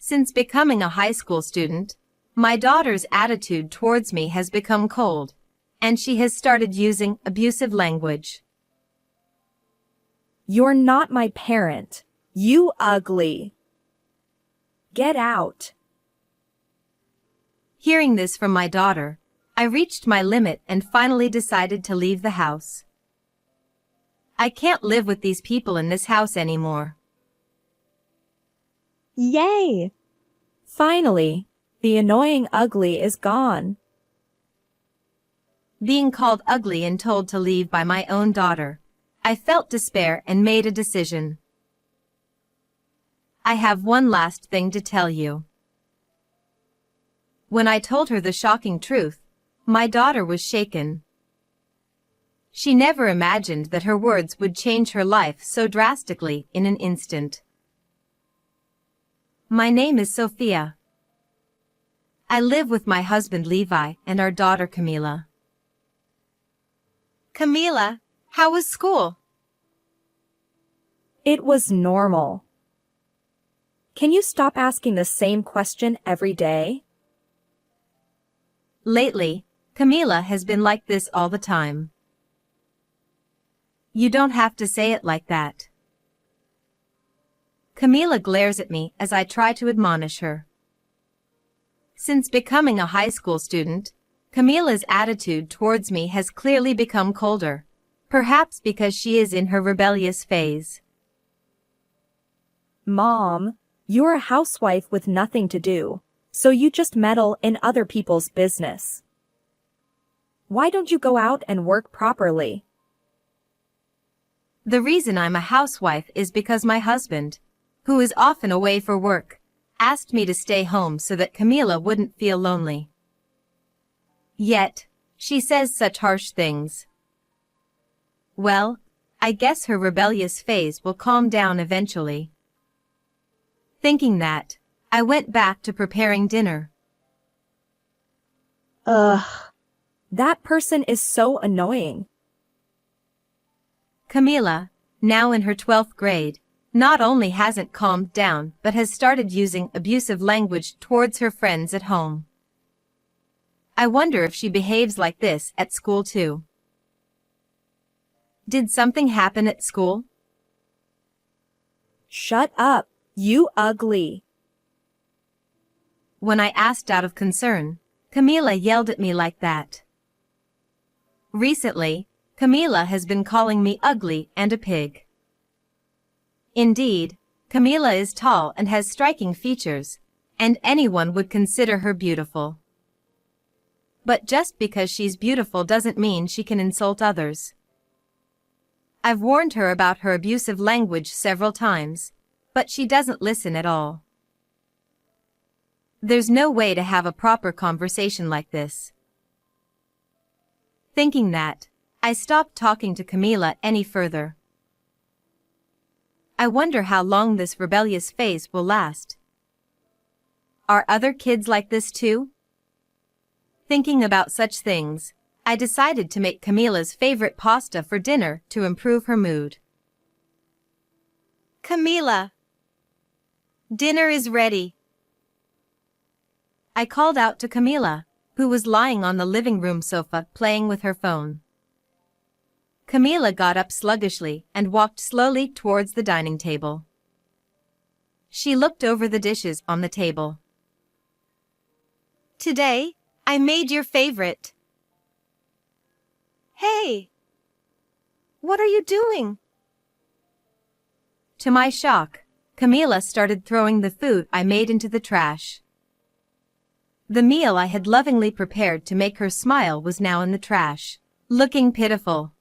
Since becoming a high school student, my daughter's attitude towards me has become cold, and she has started using abusive language. You're not my parent. You ugly. Get out. Hearing this from my daughter, I reached my limit and finally decided to leave the house. I can't live with these people in this house anymore. Yay! Finally, the annoying ugly is gone. Being called ugly and told to leave by my own daughter, I felt despair and made a decision. I have one last thing to tell you. When I told her the shocking truth, my daughter was shaken. She never imagined that her words would change her life so drastically in an instant. My name is Sophia. I live with my husband Levi and our daughter Camila. Camila, how was school? It was normal. Can you stop asking the same question every day? Lately, Camila has been like this all the time. You don't have to say it like that. Camila glares at me as I try to admonish her. Since becoming a high school student, Camila's attitude towards me has clearly become colder, perhaps because she is in her rebellious phase. Mom, you're a housewife with nothing to do, so you just meddle in other people's business. Why don't you go out and work properly? The reason I'm a housewife is because my husband, who is often away for work, asked me to stay home so that Camila wouldn't feel lonely. Yet, she says such harsh things. Well, I guess her rebellious phase will calm down eventually. Thinking that, I went back to preparing dinner. Ugh. That person is so annoying. Camila, now in her 12th grade, not only hasn't calmed down but has started using abusive language towards her friends at home. I wonder if she behaves like this at school too. Did something happen at school? Shut up, you ugly. When I asked out of concern, Camila yelled at me like that. Recently, Camila has been calling me ugly and a pig. Indeed, Camila is tall and has striking features, and anyone would consider her beautiful. But just because she's beautiful doesn't mean she can insult others. I've warned her about her abusive language several times, but she doesn't listen at all. There's no way to have a proper conversation like this. Thinking that, I stopped talking to Camila any further. I wonder how long this rebellious phase will last. Are other kids like this too? Thinking about such things, I decided to make Camila's favorite pasta for dinner to improve her mood. Camila, dinner is ready. I called out to Camila, who was lying on the living room sofa playing with her phone. Camila got up sluggishly and walked slowly towards the dining table. She looked over the dishes on the table. Today, I made your favorite. Hey! What are you doing? To my shock, Camila started throwing the food I made into the trash. The meal I had lovingly prepared to make her smile was now in the trash, looking pitiful.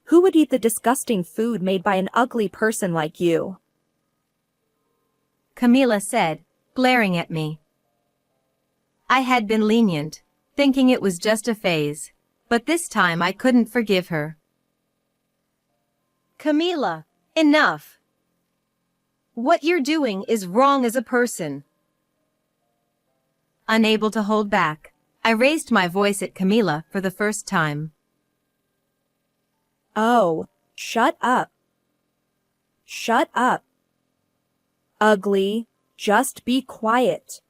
Who would eat the disgusting food made by an ugly person like you? Camila said, glaring at me. I had been lenient, thinking it was just a phase, but this time I couldn't forgive her. Camila, enough. What you're doing is wrong as a person. Unable to hold back, I raised my voice at Camila for the first time. Oh, shut up. Shut up. Ugly, just be quiet.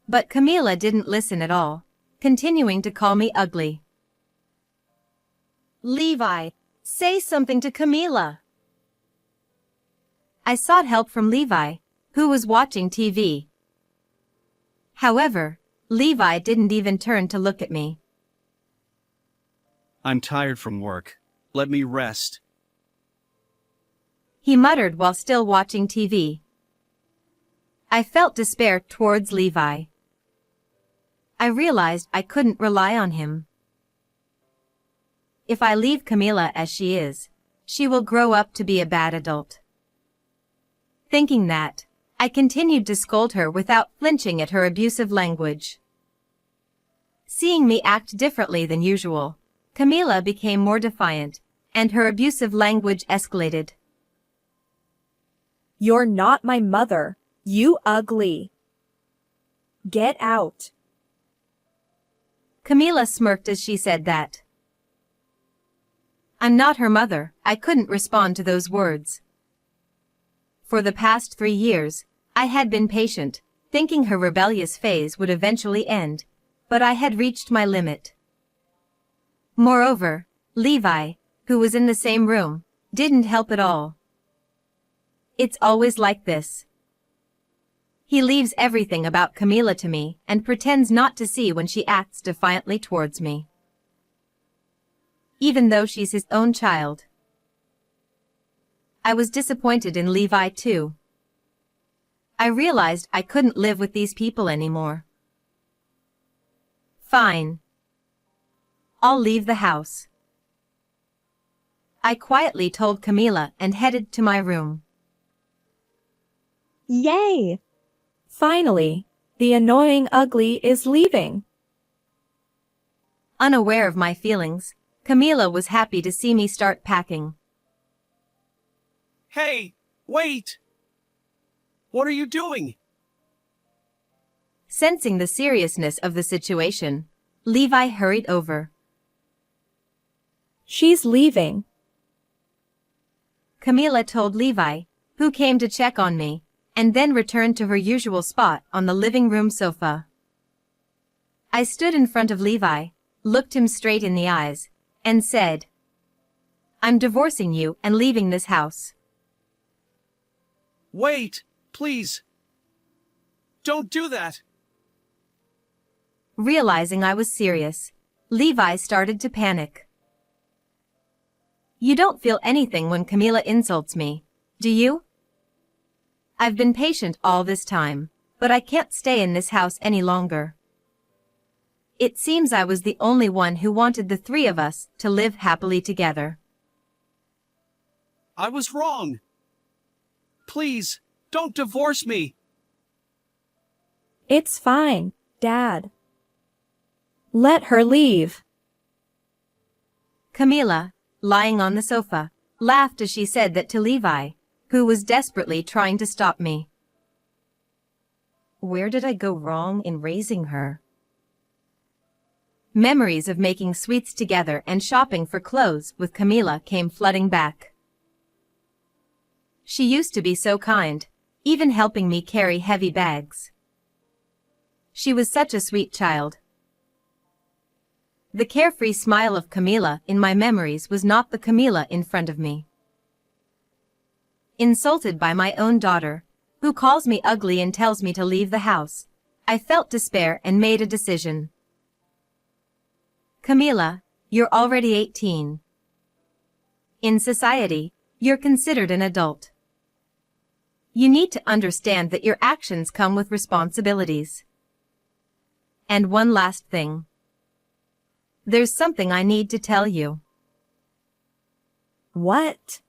But Camila didn't listen at all, continuing to call me ugly. Levi, say something to Camila. I sought help from Levi, who was watching TV. However, Levi didn't even turn to look at me. I'm tired from work. Let me rest. He muttered while still watching TV. I felt despair towards Levi. I realized I couldn't rely on him. If I leave Camila as she is, she will grow up to be a bad adult. Thinking that, I continued to scold her without flinching at her abusive language. Seeing me act differently than usual, Camila became more defiant, and her abusive language escalated. You're not my mother, you ugly. Get out. Camila smirked as she said that. I'm not her mother. I couldn't respond to those words. For the past 3 years, I had been patient, thinking her rebellious phase would eventually end, but I had reached my limit. Moreover, Levi, who was in the same room, didn't help at all. It's always like this. He leaves everything about Camila to me and pretends not to see when she acts defiantly towards me. Even though she's his own child. I was disappointed in Levi too. I realized I couldn't live with these people anymore. Fine. I'll leave the house. I quietly told Camila and headed to my room. Yay! Finally, the annoying ugly is leaving. Unaware of my feelings, Camila was happy to see me start packing. Hey, wait! What are you doing? Sensing the seriousness of the situation, Levi hurried over. She's leaving. Camila told Levi, who came to check on me, and then returned to her usual spot on the living room sofa. I stood in front of Levi, looked him straight in the eyes, and said, I'm divorcing you and leaving this house. Wait, please. Don't do that. Realizing I was serious, Levi started to panic. You don't feel anything when Camila insults me, do you? I've been patient all this time, but I can't stay in this house any longer. It seems I was the only one who wanted the 3 of us to live happily together. I was wrong. Please, don't divorce me. It's fine, Dad. Let her leave. Camila, lying on the sofa, laughed as she said that to Levi, who was desperately trying to stop me. Where did I go wrong in raising her? Memories of making sweets together and shopping for clothes with Camila came flooding back. She used to be so kind, even helping me carry heavy bags. She was such a sweet child. The carefree smile of Camila in my memories was not the Camila in front of me. Insulted by my own daughter, who calls me ugly and tells me to leave the house, I felt despair and made a decision. Camila, you're already 18. In society, you're considered an adult. You need to understand that your actions come with responsibilities. And one last thing. There's something I need to tell you. What?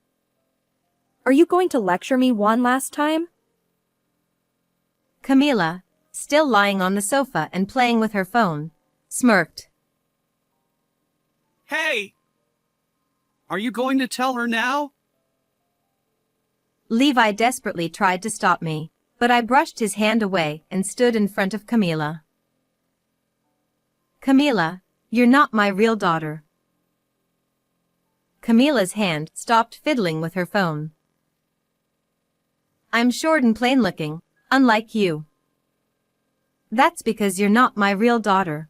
Are you going to lecture me one last time? Camila, still lying on the sofa and playing with her phone, smirked. Hey! Are you going to tell her now? Levi desperately tried to stop me, but I brushed his hand away and stood in front of Camila. Camila, you're not my real daughter. Camila's hand stopped fiddling with her phone. I'm short and plain looking, unlike you. That's because you're not my real daughter.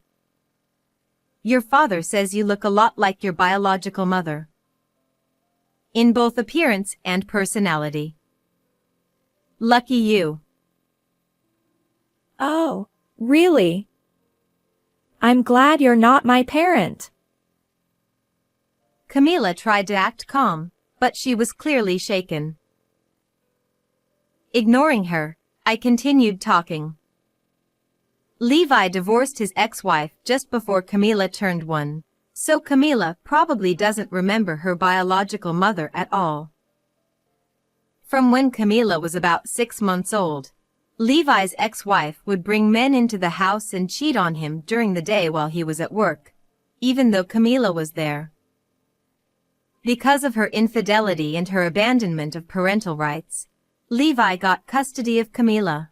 Your father says you look a lot like your biological mother. In both appearance and personality. Lucky you. Oh, really? I'm glad you're not my parent. Camila tried to act calm, but she was clearly shaken. Ignoring her, I continued talking. Levi divorced his ex-wife just before Camila turned 1, so Camila probably doesn't remember her biological mother at all. From when Camila was about 6 months old, Levi's ex-wife would bring men into the house and cheat on him during the day while he was at work, even though Camila was there. Because of her infidelity and her abandonment of parental rights, Levi got custody of Camila.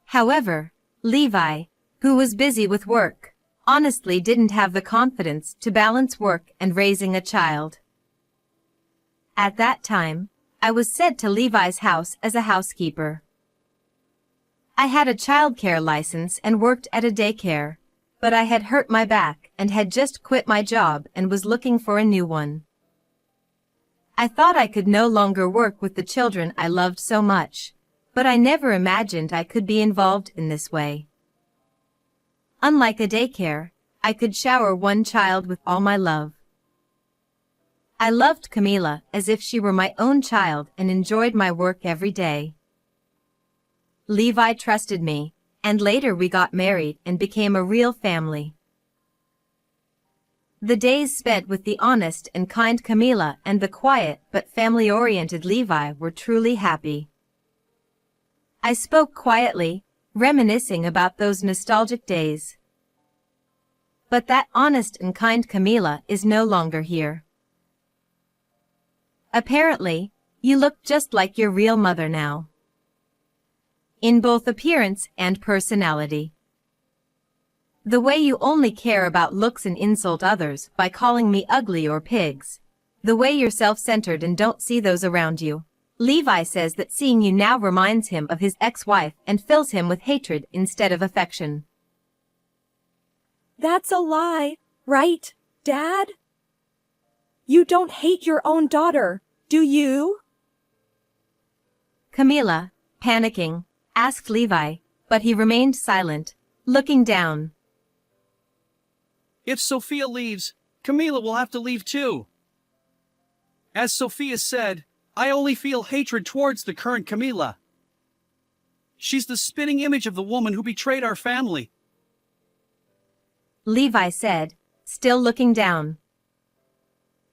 However, Levi, who was busy with work, honestly didn't have the confidence to balance work and raising a child. At that time, I was sent to Levi's house as a housekeeper. I had a childcare license and worked at a daycare, but I had hurt my back and had just quit my job and was looking for a new one. I thought I could no longer work with the children I loved so much, but I never imagined I could be involved in this way. Unlike a daycare, I could shower one child with all my love. I loved Camila as if she were my own child and enjoyed my work every day. Levi trusted me, and later we got married and became a real family. The days spent with the honest and kind Camila and the quiet but family-oriented Levi were truly happy. I spoke quietly, reminiscing about those nostalgic days. But that honest and kind Camila is no longer here. Apparently, you look just like your real mother now. In both appearance and personality. The way you only care about looks and insult others by calling me ugly or pigs. The way you're self-centered and don't see those around you. Levi says that seeing you now reminds him of his ex-wife and fills him with hatred instead of affection. That's a lie, right, Dad? You don't hate your own daughter, do you? Camila, panicking, asked Levi, but he remained silent, looking down. If Sophia leaves, Camila will have to leave too. As Sophia said, I only feel hatred towards the current Camila. She's the spitting image of the woman who betrayed our family. Levi said, still looking down.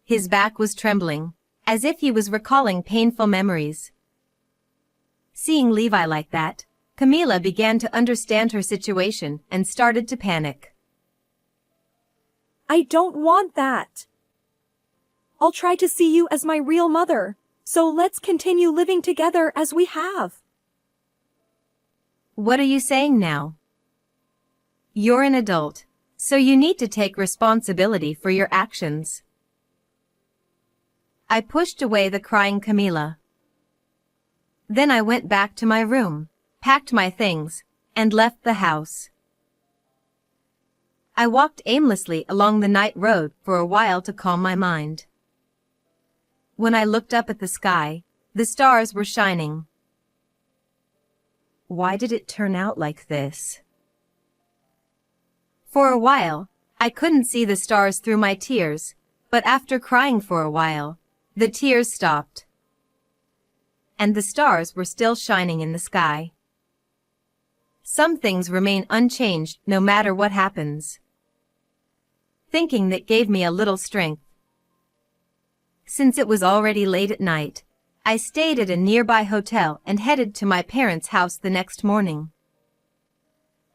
His back was trembling, as if he was recalling painful memories. Seeing Levi like that, Camila began to understand her situation and started to panic. I don't want that. I'll try to see you as my real mother, so let's continue living together as we have. What are you saying now? You're an adult, so you need to take responsibility for your actions. I pushed away the crying Camila. Then I went back to my room, packed my things, and left the house. I walked aimlessly along the night road for a while to calm my mind. When I looked up at the sky, the stars were shining. Why did it turn out like this? For a while, I couldn't see the stars through my tears, but after crying for a while, the tears stopped. And the stars were still shining in the sky. Some things remain unchanged no matter what happens. Thinking that gave me a little strength. Since it was already late at night, I stayed at a nearby hotel and headed to my parents' house the next morning.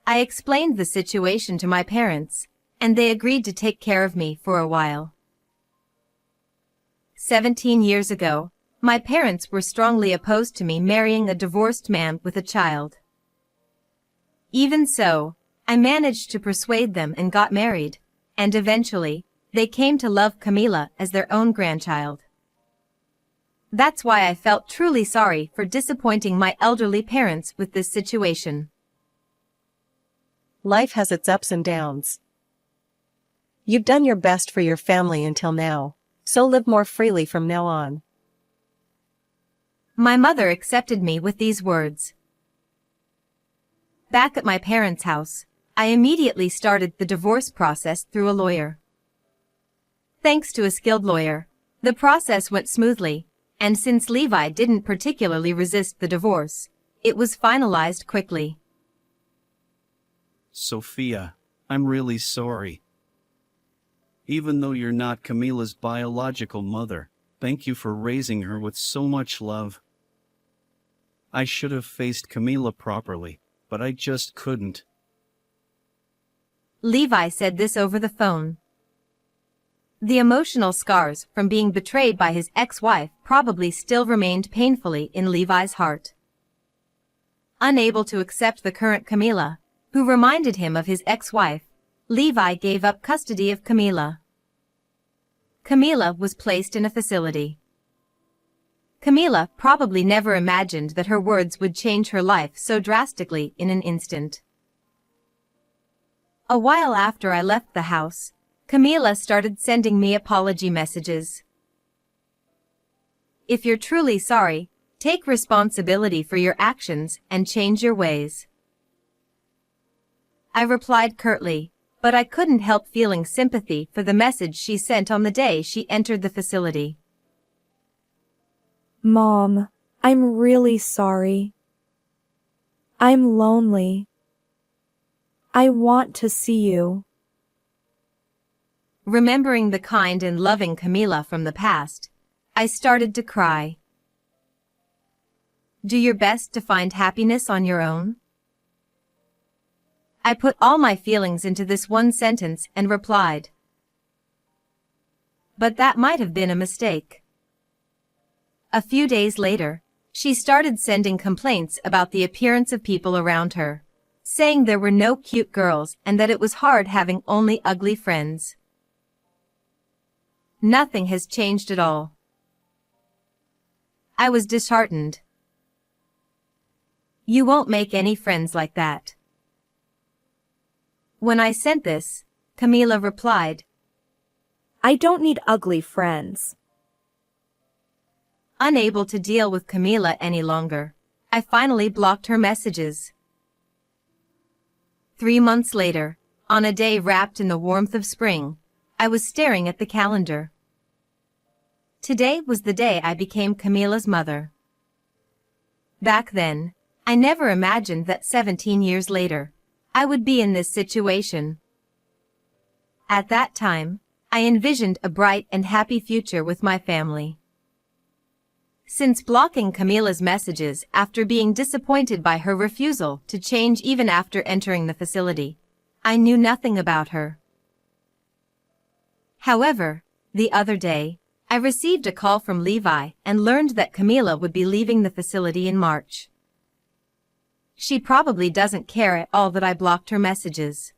I explained the situation to my parents, and they agreed to take care of me for a while. 17 years ago, my parents were strongly opposed to me marrying a divorced man with a child. Even so, I managed to persuade them and got married, and eventually, they came to love Camila as their own grandchild. That's why I felt truly sorry for disappointing my elderly parents with this situation. Life has its ups and downs. You've done your best for your family until now, so live more freely from now on. My mother accepted me with these words. Back at my parents' house, I immediately started the divorce process through a lawyer. Thanks to a skilled lawyer, the process went smoothly, and since Levi didn't particularly resist the divorce, it was finalized quickly. Sophia, I'm really sorry. Even though you're not Camila's biological mother, thank you for raising her with so much love. I should have faced Camila properly, but I just couldn't. Levi said this over the phone. The emotional scars from being betrayed by his ex-wife probably still remained painfully in Levi's heart. Unable to accept the current Camila, who reminded him of his ex-wife, Levi gave up custody of Camila. Camila was placed in a facility. Camila probably never imagined that her words would change her life so drastically in an instant. A while after I left the house, Camila started sending me apology messages. If you're truly sorry, take responsibility for your actions and change your ways. I replied curtly, but I couldn't help feeling sympathy for the message she sent on the day she entered the facility. Mom, I'm really sorry. I'm lonely. I want to see you. Remembering the kind and loving Camila from the past, I started to cry. Do your best to find happiness on your own. I put all my feelings into this one sentence and replied. But that might have been a mistake. A few days later, she started sending complaints about the appearance of people around her, saying there were no cute girls and that it was hard having only ugly friends. Nothing has changed at all. I was disheartened. You won't make any friends like that. When I sent this, Camila replied, I don't need ugly friends. Unable to deal with Camila any longer, I finally blocked her messages. 3 months later, on a day wrapped in the warmth of spring, I was staring at the calendar. Today was the day I became Camila's mother. Back then, I never imagined that 17 years later, I would be in this situation. At that time, I envisioned a bright and happy future with my family. Since blocking Camila's messages after being disappointed by her refusal to change even after entering the facility, I knew nothing about her. However, the other day, I received a call from Levi and learned that Camila would be leaving the facility in March. She probably doesn't care at all that I blocked her messages.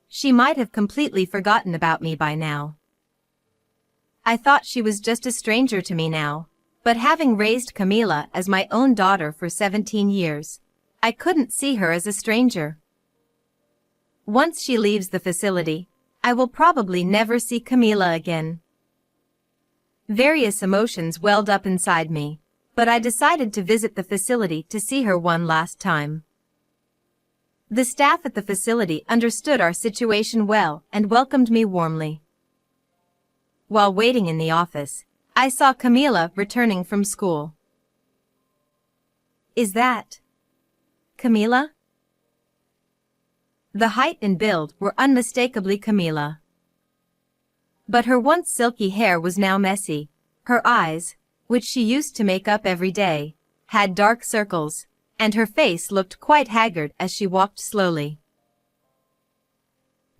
She might have completely forgotten about me by now. I thought she was just a stranger to me now, but having raised Camila as my own daughter for 17 years, I couldn't see her as a stranger. Once she leaves the facility, I will probably never see Camila again. Various emotions welled up inside me, but I decided to visit the facility to see her one last time. The staff at the facility understood our situation well and welcomed me warmly. While waiting in the office, I saw Camila returning from school. Is that Camila? The height and build were unmistakably Camila. But her once silky hair was now messy. Her eyes, which she used to make up every day, had dark circles, and her face looked quite haggard as she walked slowly.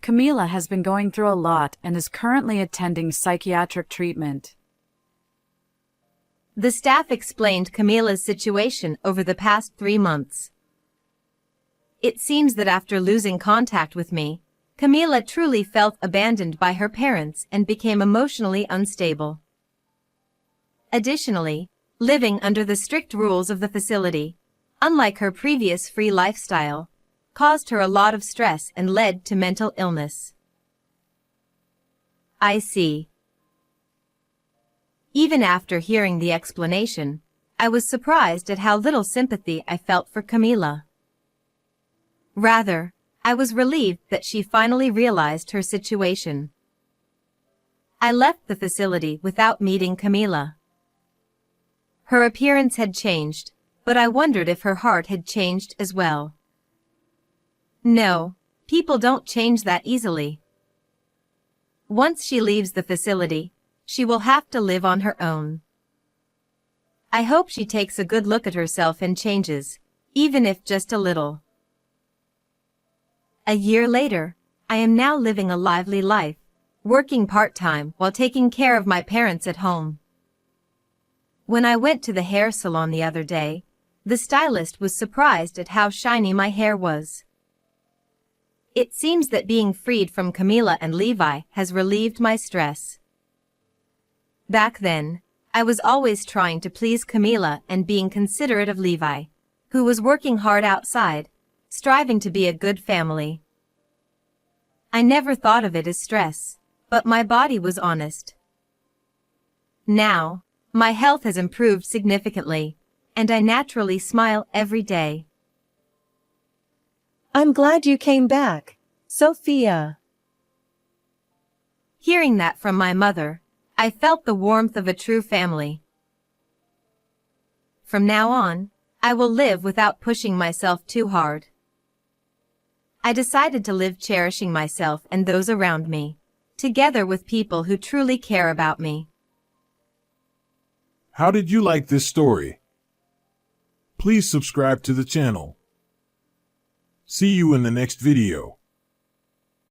Camila has been going through a lot and is currently attending psychiatric treatment. The staff explained Camila's situation over the past 3 months. It seems that after losing contact with me, Camila truly felt abandoned by her parents and became emotionally unstable. Additionally, living under the strict rules of the facility, unlike her previous free lifestyle, caused her a lot of stress and led to mental illness. I see. Even after hearing the explanation, I was surprised at how little sympathy I felt for Camila. Rather, I was relieved that she finally realized her situation. I left the facility without meeting Camila. Her appearance had changed, but I wondered if her heart had changed as well. No, people don't change that easily. Once she leaves the facility, she will have to live on her own. I hope she takes a good look at herself and changes, even if just a little. A year later, I am now living a lively life, working part-time while taking care of my parents at home. When I went to the hair salon the other day, the stylist was surprised at how shiny my hair was. It seems that being freed from Camila and Levi has relieved my stress. Back then, I was always trying to please Camila and being considerate of Levi, who was working hard outside, striving to be a good family. I never thought of it as stress, but my body was honest. Now, my health has improved significantly, and I naturally smile every day. I'm glad you came back, Sophia. Hearing that from my mother, I felt the warmth of a true family. From now on, I will live without pushing myself too hard. I decided to live cherishing myself and those around me, together with people who truly care about me. How did you like this story? Please subscribe to the channel. See you in the next video.